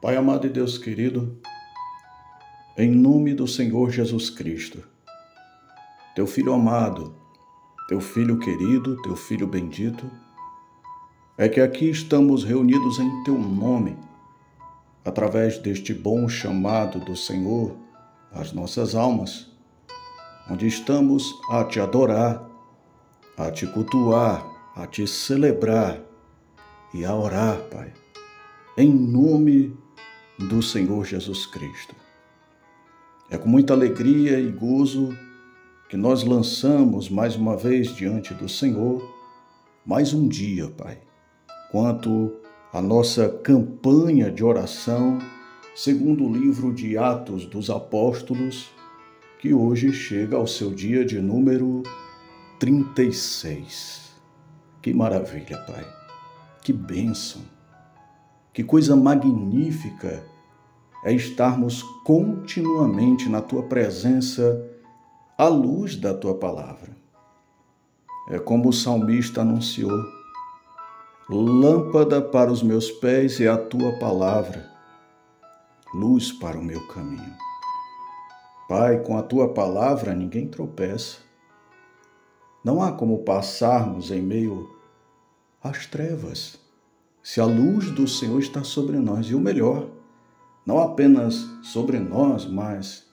Pai amado e Deus querido, em nome do Senhor Jesus Cristo, Teu Filho amado, Teu Filho querido, Teu Filho bendito, é que aqui estamos reunidos em Teu nome, através deste bom chamado do Senhor às nossas almas, onde estamos a Te adorar, a Te cultuar, a Te celebrar e a orar, Pai, em nome do Senhor Jesus Cristo. É com muita alegria e gozo que nós lançamos mais uma vez diante do Senhor mais um dia, Pai, quanto à nossa campanha de oração segundo o livro de Atos dos Apóstolos, que hoje chega ao seu dia de número 36. Que maravilha, Pai! Que bênção! Que coisa magnífica é estarmos continuamente na Tua presença à luz da Tua palavra. É como o salmista anunciou: lâmpada para os meus pés é a Tua palavra, luz para o meu caminho. Pai, com a Tua palavra ninguém tropeça. Não há como passarmos em meio às trevas, se a luz do Senhor está sobre nós. E o melhor, não apenas sobre nós, mas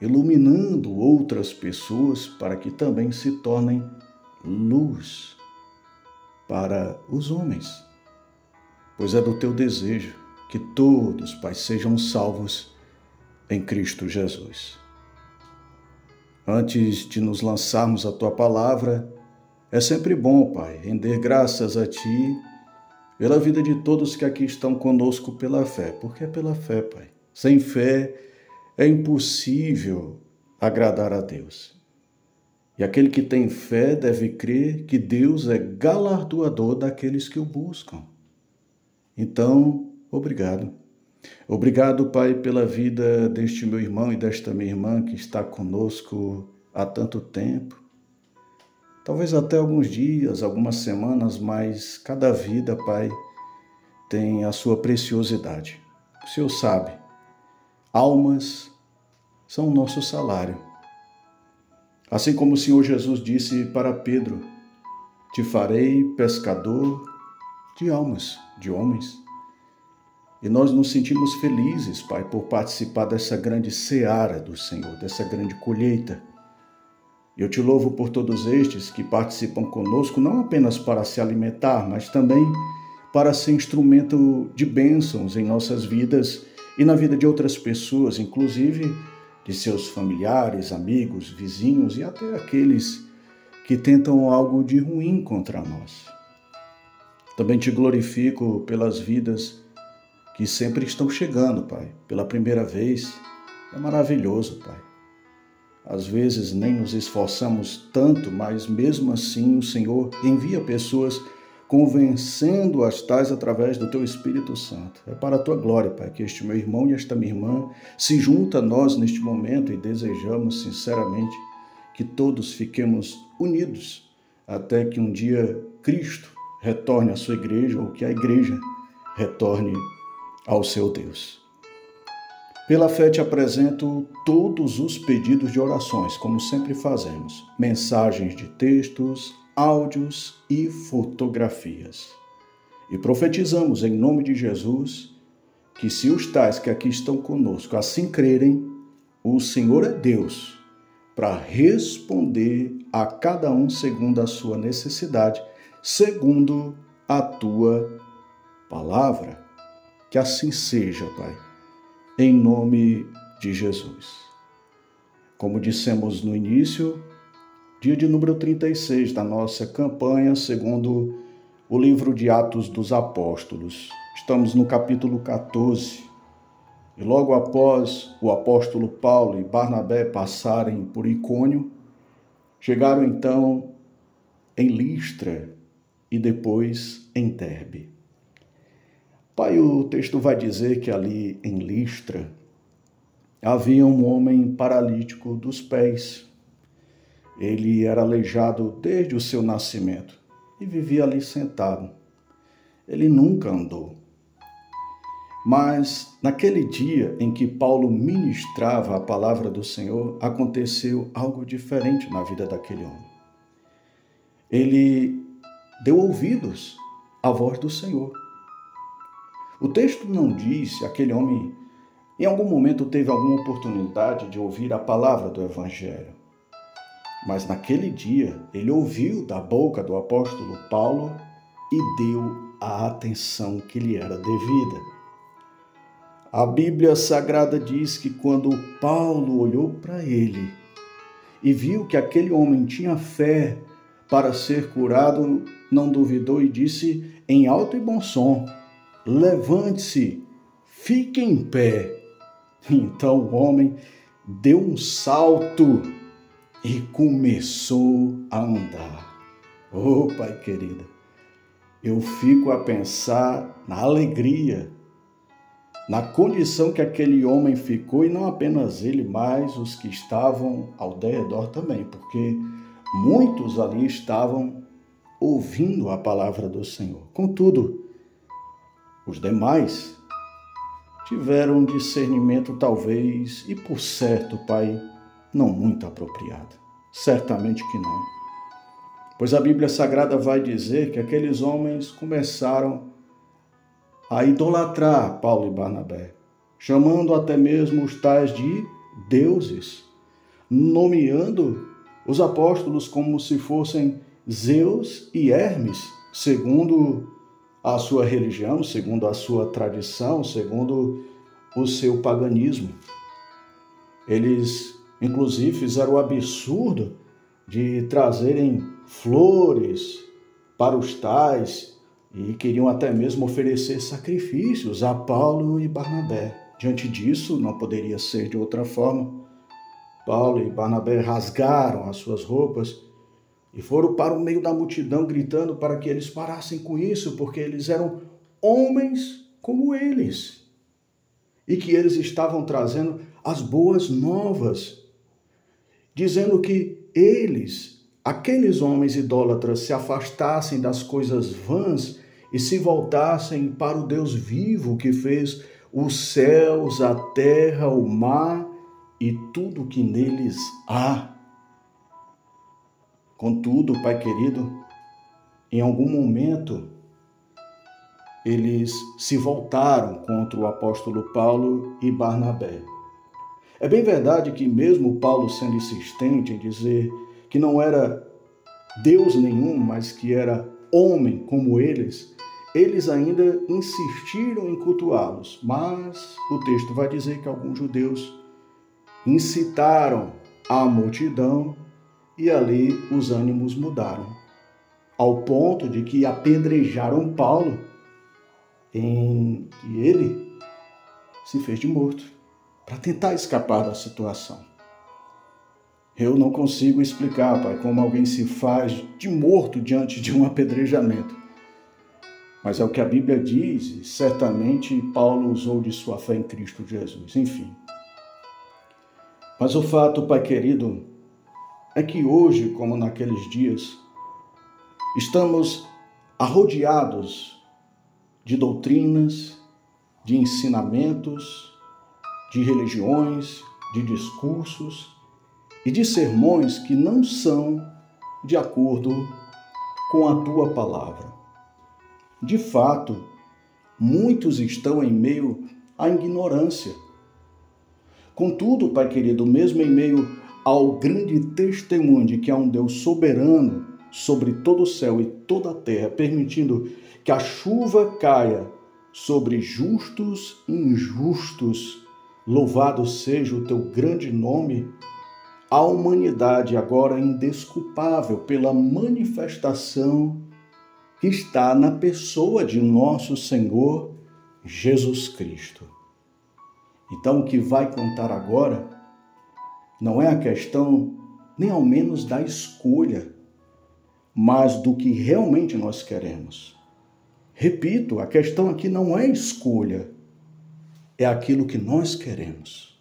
iluminando outras pessoas para que também se tornem luz para os homens. Pois é do Teu desejo que todos, Pai, sejam salvos em Cristo Jesus. Antes de nos lançarmos a Tua palavra, é sempre bom, Pai, render graças a Ti pela vida de todos que aqui estão conosco pela fé, porque é pela fé, Pai. Sem fé é impossível agradar a Deus. E aquele que tem fé deve crer que Deus é galardoador daqueles que o buscam. Então, obrigado. Obrigado, Pai, pela vida deste meu irmão e desta minha irmã que está conosco há tanto tempo. Talvez até alguns dias, algumas semanas, mas cada vida, Pai, tem a sua preciosidade. O Senhor sabe, almas são o nosso salário. Assim como o Senhor Jesus disse para Pedro: te farei pescador de almas, de homens. E nós nos sentimos felizes, Pai, por participar dessa grande seara do Senhor, dessa grande colheita. Eu te louvo por todos estes que participam conosco, não apenas para se alimentar, mas também para ser instrumento de bênçãos em nossas vidas e na vida de outras pessoas, inclusive de seus familiares, amigos, vizinhos e até aqueles que tentam algo de ruim contra nós. Também te glorifico pelas vidas que sempre estão chegando, Pai, pela primeira vez. É maravilhoso, Pai. Às vezes nem nos esforçamos tanto, mas mesmo assim o Senhor envia pessoas convencendo as tais através do Teu Espírito Santo. É para a Tua glória, Pai, que este meu irmão e esta minha irmã se juntam a nós neste momento e desejamos sinceramente que todos fiquemos unidos até que um dia Cristo retorne à sua igreja ou que a igreja retorne ao seu Deus. Pela fé te apresento todos os pedidos de orações, como sempre fazemos, mensagens de textos, áudios e fotografias. E profetizamos em nome de Jesus que se os tais que aqui estão conosco assim crerem, o Senhor é Deus para responder a cada um segundo a sua necessidade, segundo a Tua palavra. Que assim seja, Pai, em nome de Jesus. Como dissemos no início, dia de número 36 da nossa campanha, segundo o livro de Atos dos Apóstolos. Estamos no capítulo 14. E logo após o apóstolo Paulo e Barnabé passarem por Icônio, chegaram então em Listra e depois em Derbe. Pai, o texto vai dizer que ali em Listra havia um homem paralítico dos pés. Ele era aleijado desde o seu nascimento e vivia ali sentado. Ele nunca andou. Mas naquele dia em que Paulo ministrava a palavra do Senhor, aconteceu algo diferente na vida daquele homem. Ele deu ouvidos à voz do Senhor. O texto não diz se aquele homem em algum momento teve alguma oportunidade de ouvir a palavra do Evangelho. Mas naquele dia ele ouviu da boca do apóstolo Paulo e deu a atenção que lhe era devida. A Bíblia Sagrada diz que quando Paulo olhou para ele e viu que aquele homem tinha fé para ser curado, não duvidou e disse em alto e bom som: levante-se, fique em pé. Então o homem deu um salto e começou a andar. Oh, Pai querido, eu fico a pensar na alegria, na condição que aquele homem ficou, e não apenas ele, mas os que estavam ao redor também, porque muitos ali estavam ouvindo a palavra do Senhor. Contudo, os demais tiveram um discernimento talvez, e por certo, Pai, não muito apropriado. Certamente que não. Pois a Bíblia Sagrada vai dizer que aqueles homens começaram a idolatrar Paulo e Barnabé, chamando até mesmo os tais de deuses, nomeando os apóstolos como se fossem Zeus e Hermes, segundo a sua religião, segundo a sua tradição, segundo o seu paganismo. Eles, inclusive, fizeram o absurdo de trazerem flores para os tais e queriam até mesmo oferecer sacrifícios a Paulo e Barnabé. Diante disso, não poderia ser de outra forma. Paulo e Barnabé rasgaram as suas roupas e foram para o meio da multidão gritando para que eles parassem com isso, porque eles eram homens como eles e que eles estavam trazendo as boas novas, dizendo que eles, aqueles homens idólatras, se afastassem das coisas vãs e se voltassem para o Deus vivo que fez os céus, a terra, o mar e tudo que neles há. Contudo, Pai querido, em algum momento eles se voltaram contra o apóstolo Paulo e Barnabé. É bem verdade que mesmo Paulo sendo insistente em dizer que não era Deus nenhum, mas que era homem como eles ainda insistiram em cultuá-los. Mas o texto vai dizer que alguns judeus incitaram a multidão e ali os ânimos mudaram, ao ponto de que apedrejaram Paulo, em que ele se fez de morto, para tentar escapar da situação. Eu não consigo explicar, Pai, como alguém se faz de morto diante de um apedrejamento. Mas é o que a Bíblia diz, e certamente Paulo usou de sua fé em Cristo Jesus. Enfim. Mas o fato, Pai querido, é que hoje, como naqueles dias, estamos arrodeados de doutrinas, de ensinamentos, de religiões, de discursos e de sermões que não são de acordo com a tua palavra. De fato, muitos estão em meio à ignorância. Contudo, Pai querido, mesmo em meio ao grande testemunho de que há um Deus soberano sobre todo o céu e toda a terra, permitindo que a chuva caia sobre justos e injustos, louvado seja o teu grande nome, a humanidade agora é indesculpável pela manifestação que está na pessoa de nosso Senhor Jesus Cristo. Então, o que vai contar agora não é a questão nem ao menos da escolha, mas do que realmente nós queremos. Repito, a questão aqui não é escolha, é aquilo que nós queremos.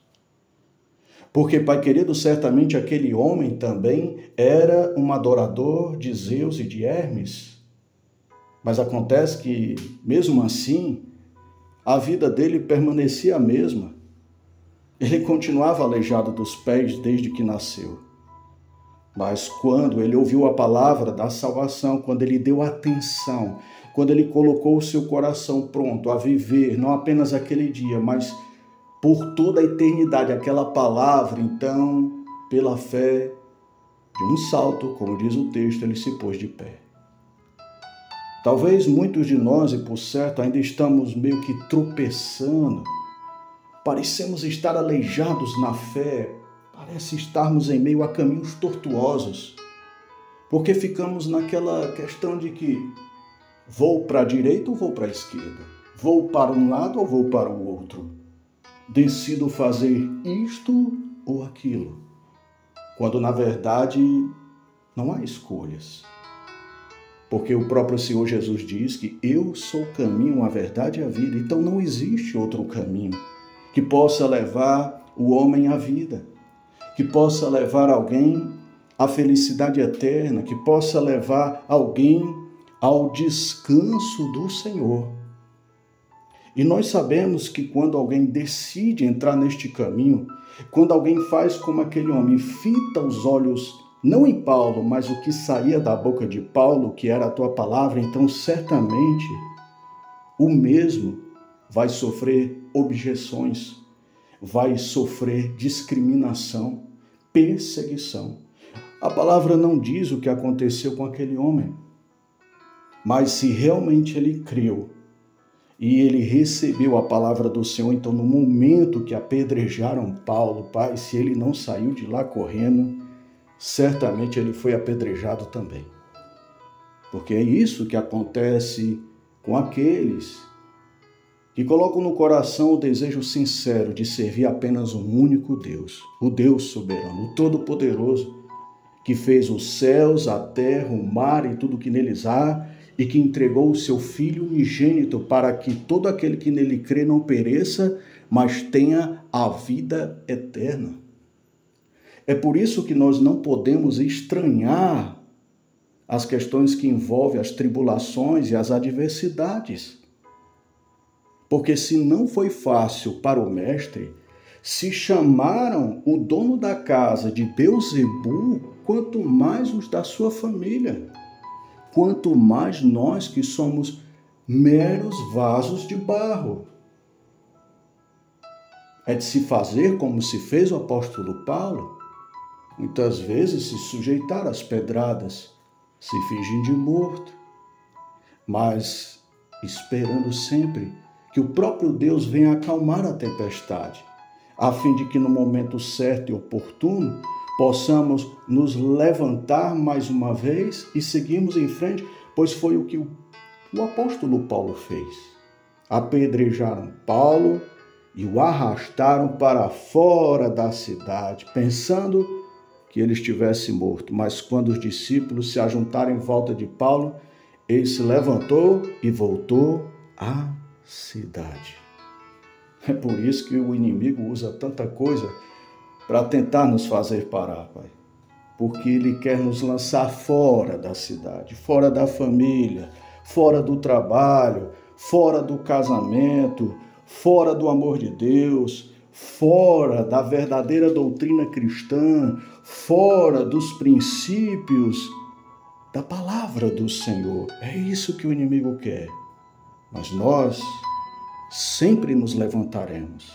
Porque, Pai querido, certamente aquele homem também era um adorador de Zeus e de Hermes. Mas acontece que, mesmo assim, A vida dele permanecia a mesma. Ele continuava aleijado dos pés desde que nasceu. Mas quando ele ouviu a palavra da salvação, quando ele deu atenção, quando ele colocou o seu coração pronto a viver, não apenas aquele dia, mas por toda a eternidade, aquela palavra, então, pela fé, de um salto, como diz o texto, ele se pôs de pé. Talvez muitos de nós, e por certo, ainda estamos meio que tropeçando, parecemos estar aleijados na fé, parece estarmos em meio a caminhos tortuosos, porque ficamos naquela questão de que vou para a direita ou vou para a esquerda, vou para um lado ou vou para o outro, decido fazer isto ou aquilo, quando na verdade não há escolhas. Porque o próprio Senhor Jesus diz que eu sou o caminho, a verdade e a vida, então não existe outro caminho que possa levar o homem à vida, que possa levar alguém à felicidade eterna, que possa levar alguém ao descanso do Senhor. E nós sabemos que quando alguém decide entrar neste caminho, quando alguém faz como aquele homem, fita os olhos não em Paulo, mas o que saía da boca de Paulo, que era a tua palavra, então certamente o mesmo vai sofrer objeções, vai sofrer discriminação, perseguição. A palavra não diz o que aconteceu com aquele homem, mas se realmente ele creu e ele recebeu a palavra do Senhor, então no momento que apedrejaram Paulo, Pai, se ele não saiu de lá correndo, certamente ele foi apedrejado também. Porque é isso que acontece com aqueles que colocam no coração o desejo sincero de servir apenas um único Deus, o Deus soberano, o Todo-Poderoso, que fez os céus, a terra, o mar e tudo que neles há, e que entregou o seu Filho unigênito para que todo aquele que nele crê não pereça, mas tenha a vida eterna. É por isso que nós não podemos estranhar as questões que envolvem as tribulações e as adversidades. Porque se não foi fácil para o mestre, se chamaram o dono da casa de Beelzebu, quanto mais os da sua família, quanto mais nós que somos meros vasos de barro. É de se fazer como se fez o apóstolo Paulo, muitas vezes se sujeitar às pedradas, se fingir de morto, mas esperando sempre que o próprio Deus venha acalmar a tempestade, a fim de que no momento certo e oportuno possamos nos levantar mais uma vez e seguirmos em frente, pois foi o que o apóstolo Paulo fez. Apedrejaram Paulo e o arrastaram para fora da cidade, pensando que ele estivesse morto. Mas quando os discípulos se ajuntaram em volta de Paulo, ele se levantou e voltou à cidade. É por isso que o inimigo usa tanta coisa para tentar nos fazer parar, Pai. Porque ele quer nos lançar fora da cidade, fora da família, fora do trabalho, fora do casamento, fora do amor de Deus, fora da verdadeira doutrina cristã, fora dos princípios da palavra do Senhor. É isso que o inimigo quer. Mas nós sempre nos levantaremos.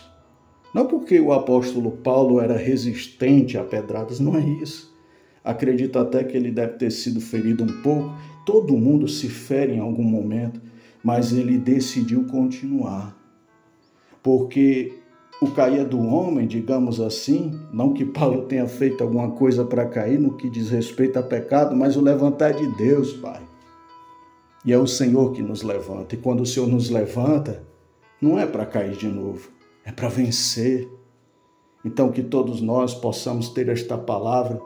Não porque o apóstolo Paulo era resistente a pedradas, não é isso. Acredito até que ele deve ter sido ferido um pouco. Todo mundo se fere em algum momento, mas ele decidiu continuar. Porque o cair do homem, digamos assim, não que Paulo tenha feito alguma coisa para cair no que diz respeito a pecado, mas o levantar é de Deus, Pai. E é o Senhor que nos levanta. E quando o Senhor nos levanta, não é para cair de novo, é para vencer. Então que todos nós possamos ter esta palavra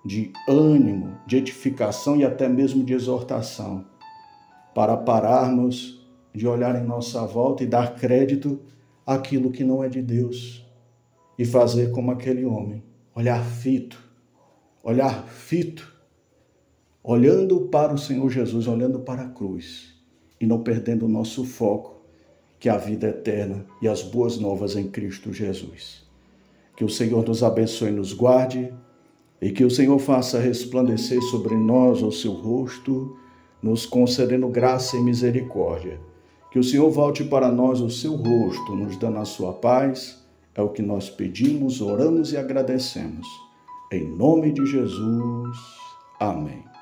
de ânimo, de edificação e até mesmo de exortação, para pararmos de olhar em nossa volta e dar crédito àquilo que não é de Deus e fazer como aquele homem, olhar fito, olhando para o Senhor Jesus, olhando para a cruz e não perdendo o nosso foco, que é a vida eterna e as boas novas em Cristo Jesus. Que o Senhor nos abençoe e nos guarde, e que o Senhor faça resplandecer sobre nós o seu rosto, nos concedendo graça e misericórdia. Que o Senhor volte para nós o seu rosto, nos dando a sua paz. É o que nós pedimos, oramos e agradecemos. Em nome de Jesus. Amém.